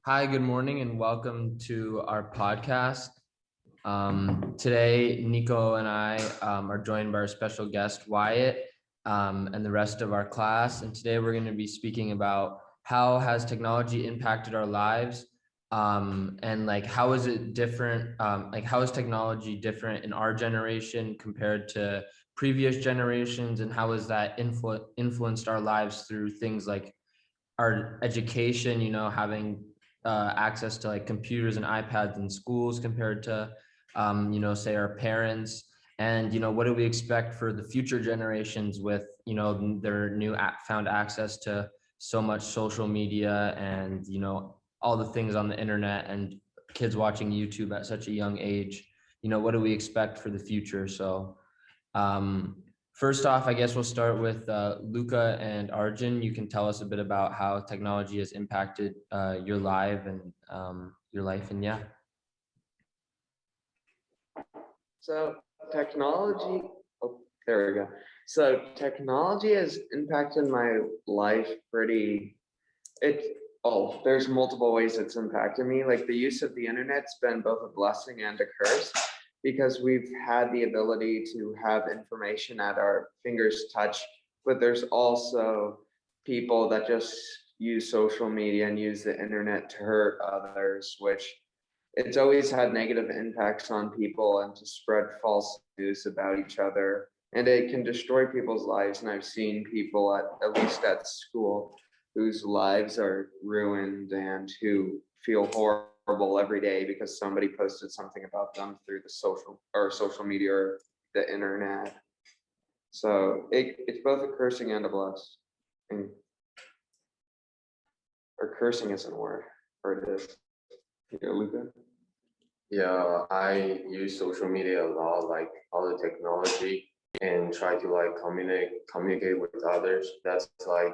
Hi, good morning, and welcome to our podcast. Today, Nico and I are joined by our special guest, Wyatt, and the rest of our class. And today we're going to be speaking about how has technology impacted our lives, and like how is it different? Like how is technology different in our generation compared to previous generations, and how has that influenced our lives through things like our education, having access to like computers and iPads in schools compared to, say our parents. And, what do we expect for the future generations with, their found access to so much social media and, all the things on the internet and kids watching YouTube at such a young age? What do we expect for the future? So, um, first off, I guess we'll start with Luca and Arjun. You can tell us a bit about how technology has impacted your life and yeah. So technology, oh, there we go. So technology has impacted my life there's multiple ways it's impacted me. Like the use of the internet's been both a blessing and a curse because we've had the ability to have information at our fingers touch, but there's also people that just use social media and use the internet to hurt others, which it's always had negative impacts on people and to spread false news about each other. And it can destroy people's lives. And I've seen people at least at school whose lives are ruined and who feel horrible every day because somebody posted something about them through the social media or the internet. So it's both a cursing and a blessing. Or cursing isn't a word, or it is. Yeah, Luca? Yeah, I use social media a lot, like all the technology, and try to like communicate with others. That's like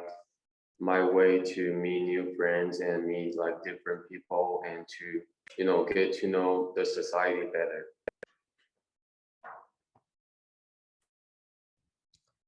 my way to meet new friends and meet like different people and to, get to know the society better.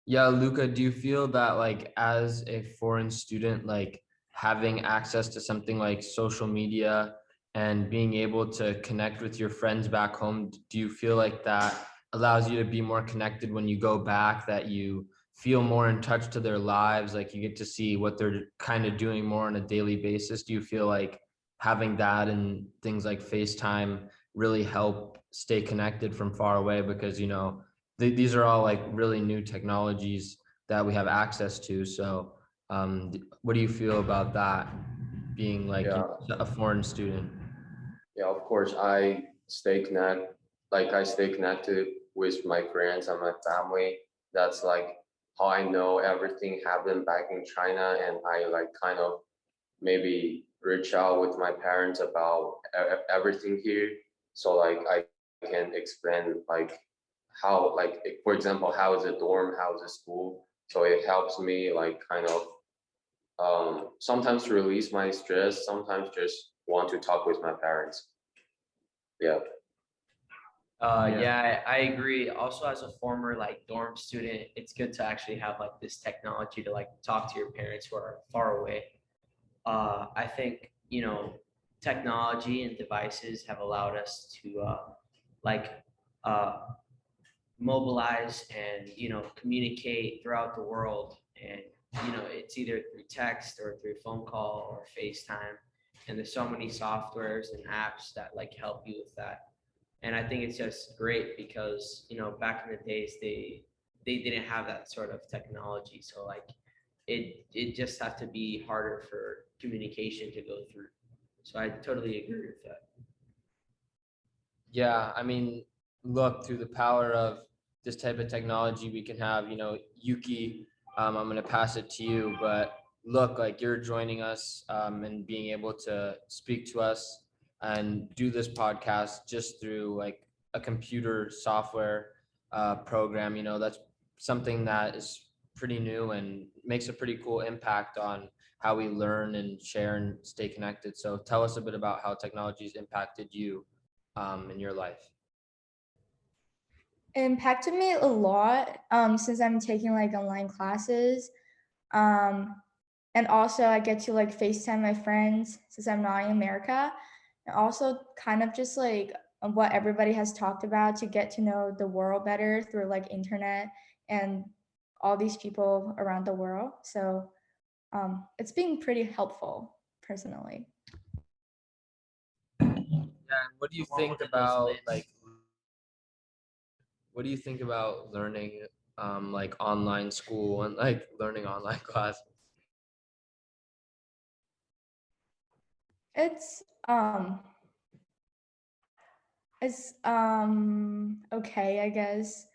Yeah, Luca, do you feel that like as a foreign student, like having access to something like social media and being able to connect with your friends back home, do you feel like that allows you to be more connected when you go back, that you feel more in touch to their lives, like you get to see what they're kind of doing more on a daily basis? Do you feel like having that and things like FaceTime really help stay connected from far away? Because, these are all like really new technologies that we have access to. So, what do you feel about that being like Yeah, a foreign student? yeah, of course, I stay connected with my friends and my family. That's like how I know everything happened back in China, and I like kind of maybe reach out with my parents about everything here. So like I can explain like how like for example how is a dorm, how is a school. So it helps me like kind of sometimes release my stress, sometimes just want to talk with my parents. Yeah. Yeah, I agree. Also, as a former like dorm student, it's good to actually have like this technology to like talk to your parents who are far away. I think, technology and devices have allowed us to like uh, mobilize and, communicate throughout the world. And, it's either through text or through phone call or FaceTime. And there's so many softwares and apps that like help you with that. And I think it's just great because, back in the days, they didn't have that sort of technology. So like it just has to be harder for communication to go through. So I totally agree with that. Yeah, I mean, look, through the power of this type of technology, we can have, Yuuki, I'm going to pass it to you, but look, like you're joining us and being able to speak to us and do this podcast just through like a computer software program. That's something that is pretty new and makes a pretty cool impact on how we learn and share and stay connected. So tell us a bit about how technology has impacted you in your life. It impacted me a lot since I'm taking like online classes. Um, And also I get to like FaceTime my friends since I'm not in America. And also kind of just like what everybody has talked about, to get to know the world better through like internet and all these people around the world. So it's been pretty helpful personally. Yeah, and what do you think about what do you think about learning like online school and like learning online classes? It's okay, I guess,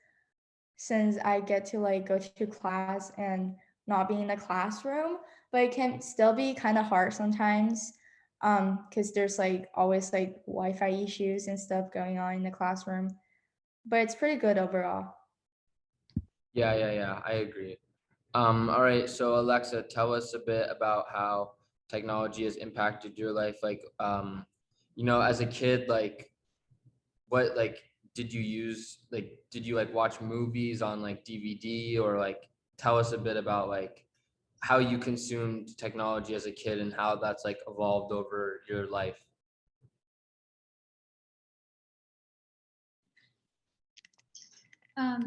since I get to like go to class and not be in the classroom, but it can still be kind of hard sometimes because there's like always like Wi-Fi issues and stuff going on in the classroom. But it's pretty good overall. Yeah, I agree. All right, so Alexa, tell us a bit about how technology has impacted your life. Like, as a kid, like, what like did you use? Like, did you like watch movies on like DVD, or like tell us a bit about like how you consumed technology as a kid and how that's like evolved over your life? Um,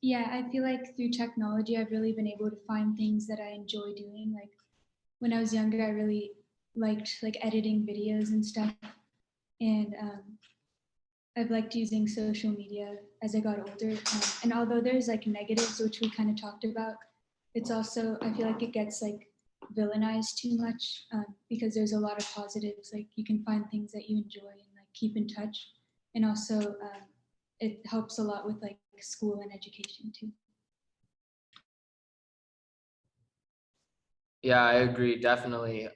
yeah, I feel like through technology, I've really been able to find things that I enjoy doing. Like when I was younger, I really liked like editing videos and stuff. And I've liked using social media as I got older. And although there's like negatives, which we kind of talked about, it's also, I feel like it gets like villainized too much because there's a lot of positives. Like you can find things that you enjoy and like keep in touch. And also it helps a lot with like school and education too. Yeah, I agree, definitely.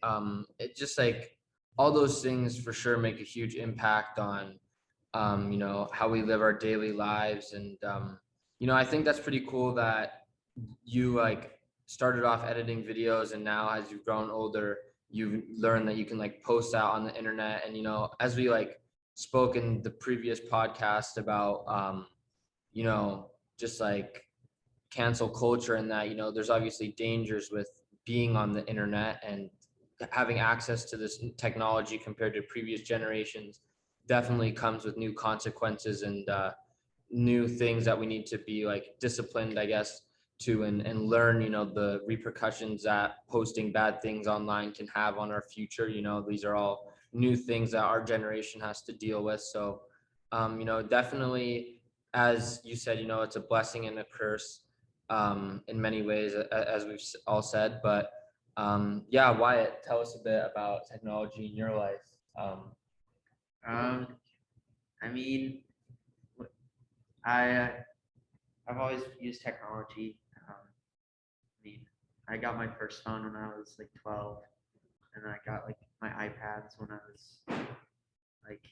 It just like all those things for sure make a huge impact on how we live our daily lives. And I think that's pretty cool that you like started off editing videos, and now as you've grown older, you've learned that you can like post out on the internet. And as we like spoke in the previous podcast about just like cancel culture, and that there's obviously dangers with being on the internet and having access to this technology compared to previous generations definitely comes with new consequences and new things that we need to be like disciplined, I guess, to and learn the repercussions that posting bad things online can have on our future. These are all new things that our generation has to deal with. So definitely, as you said, it's a blessing and a curse in many ways, as we've all said. But yeah, Wyatt, tell us a bit about technology in your life. I mean, I I've always used technology. I mean, I got my first phone when I was like 12, and I got like my iPads when I was like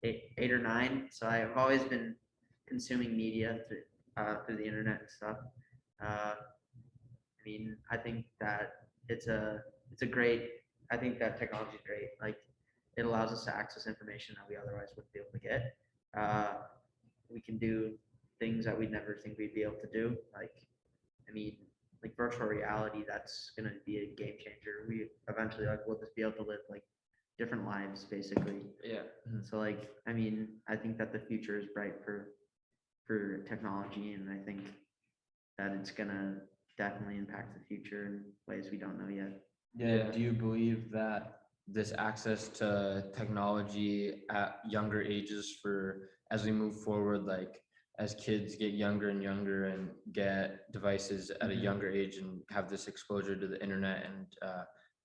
eight or nine. So I've always been consuming media through the internet and stuff. I mean, I think that it's a great. I think that technology is great. Like, it allows us to access information that we otherwise wouldn't be able to get. Uh, we can do things that we'd never think we'd be able to do. Like, I mean, like virtual reality, that's gonna be a game changer. We eventually like will just be able to live like different lives basically. Yeah. So like, I mean, I think that the future is bright for technology, and I think that it's gonna definitely impact the future in ways we don't know yet. Yeah. Do you believe that this access to technology at younger ages, for as we move forward, like as kids get younger and younger and get devices at a younger age and have this exposure to the internet and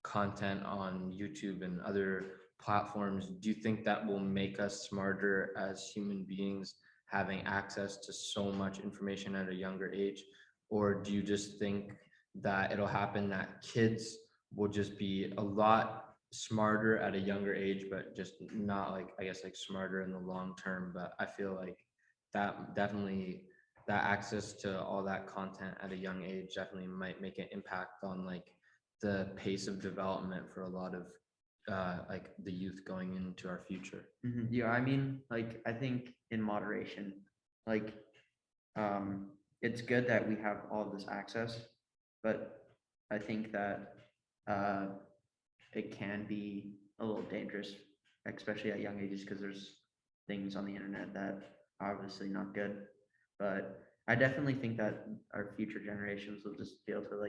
content on YouTube and other platforms, do you think that will make us smarter as human beings, having access to so much information at a younger age? Or do you just think that it'll happen that kids will just be a lot smarter at a younger age, but just not like, I guess, like smarter in the long term? But I feel like that definitely, that access to all that content at a young age definitely might make an impact on like the pace of development for a lot of like the youth going into our future. Yeah, I mean, like, I think in moderation, like, it's good that we have all this access, but I think that it can be a little dangerous, especially at young ages, because there's things on the internet that are obviously not good. But I definitely think that our future generations will just be able to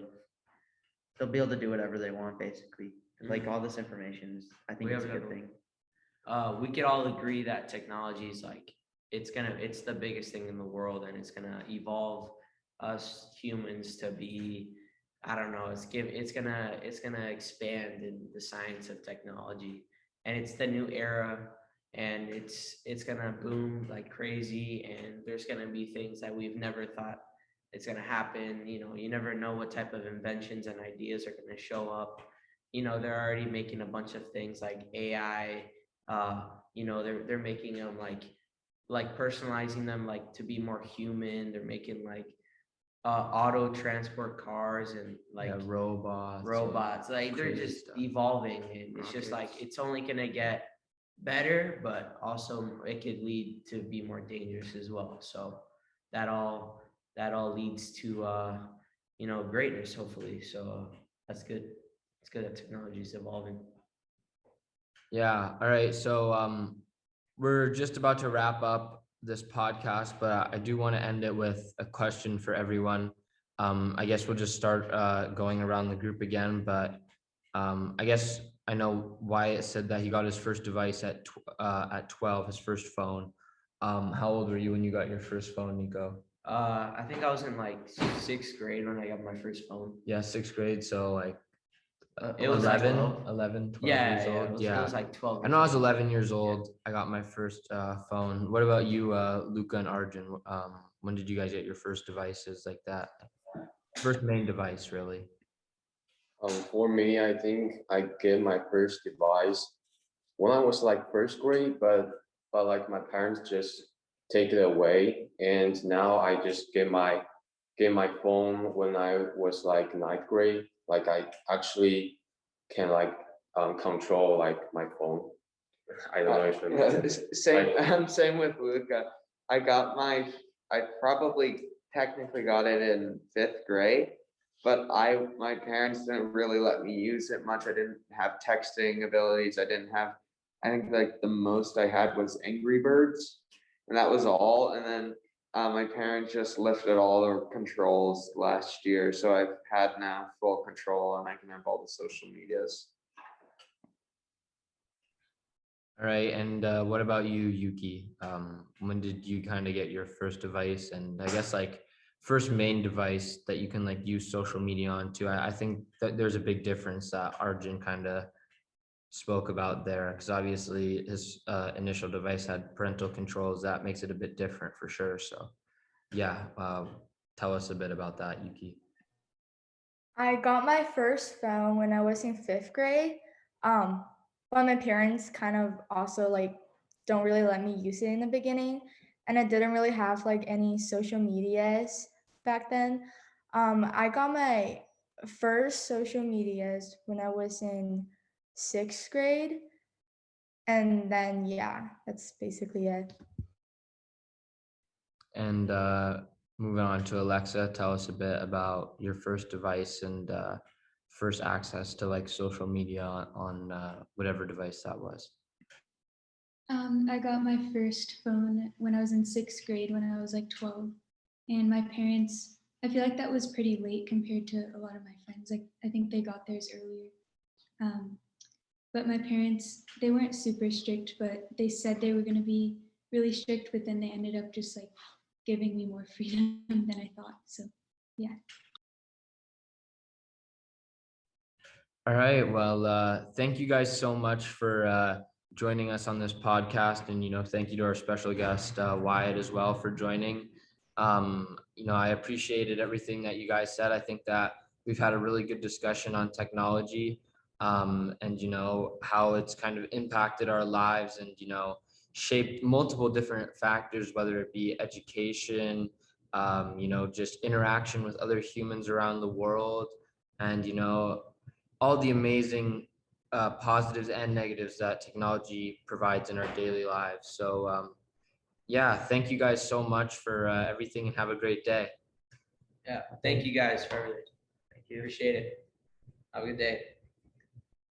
they'll be able to do whatever they want, basically. Like all this information is, I think We it's a have good thing. We could all agree that technology is like it's the biggest thing in the world, and it's gonna evolve us humans to be, I don't know, it's gonna expand in the science of technology, and it's the new era, and it's gonna boom like crazy, and there's gonna be things that we've never thought it's gonna happen. You never know what type of inventions and ideas are gonna show up. They're already making a bunch of things like AI. They're making them like personalizing them like to be more human. They're making like auto transport cars and like robots. Like they're crazy just stuff. evolving, and it's just like it's only gonna get better, but also it could lead to be more dangerous as well. So that all leads to greatness, hopefully. So that's good. It's good that technology is evolving. Yeah. All right. So we're just about to wrap up this podcast, but I do want to end it with a question for everyone. I guess we'll just start going around the group again, but I guess I know Wyatt said that he got his first device at 12, his first phone. How old were you when you got your first phone, Nico? I think I was in like 6th grade when I got my first phone. Yeah, 6th grade. So like It was like 11, 12 Yeah, years yeah, old. it was like 12 I years know I was old. 11 years old. I got my first phone. What about you, Luca and Arjun? When did you guys get your first devices like that? First main device, really. For me, I think I get my first device when I was like first grade, but like my parents just take it away, and now I just get my phone when I was like ninth grade. Like I actually can control like my phone. I don't know if it makes sense. Same with Luca. I probably technically got it in 5th grade, but my parents didn't really let me use it much. I didn't have texting abilities. I think like the most I had was Angry Birds, and that was all. And then my parents just lifted all the controls last year, so I've had now full control, and I can have all the social medias. All right. And what about you, Yuki? When did you kind of get your first device? And I guess like first main device that you can like use social media on too. I think that there's a big difference that Arjun kind of spoke about there, because obviously his initial device had parental controls. That makes it a bit different for sure. So yeah, tell us a bit about that, Yuki. I got my first phone when I was in 5th grade. But my parents kind of also like don't really let me use it in the beginning, and I didn't really have like any social medias back then. I got my first social medias when I was in 6th grade, and then yeah, that's basically it. And moving on to Alexa, tell us a bit about your first device and first access to like social media on whatever device that was. I got my first phone when I was in 6th grade when I was like 12. And my parents, I feel like that was pretty late compared to a lot of my friends. Like I think they got theirs earlier. But my parents, they weren't super strict, but they said they were going to be really strict, but then they ended up just like giving me more freedom than I thought. So yeah. All right. Well, thank you guys so much for joining us on this podcast. And, thank you to our special guest, Wyatt, as well, for joining. I appreciated everything that you guys said. I think that we've had a really good discussion on technology, and, how it's kind of impacted our lives and, shaped multiple different factors, whether it be education, just interaction with other humans around the world, and, all the amazing positives and negatives that technology provides in our daily lives. So yeah, thank you guys so much for everything, and have a great day. Yeah, thank you guys for everything. Thank you. Appreciate it. Have a good day.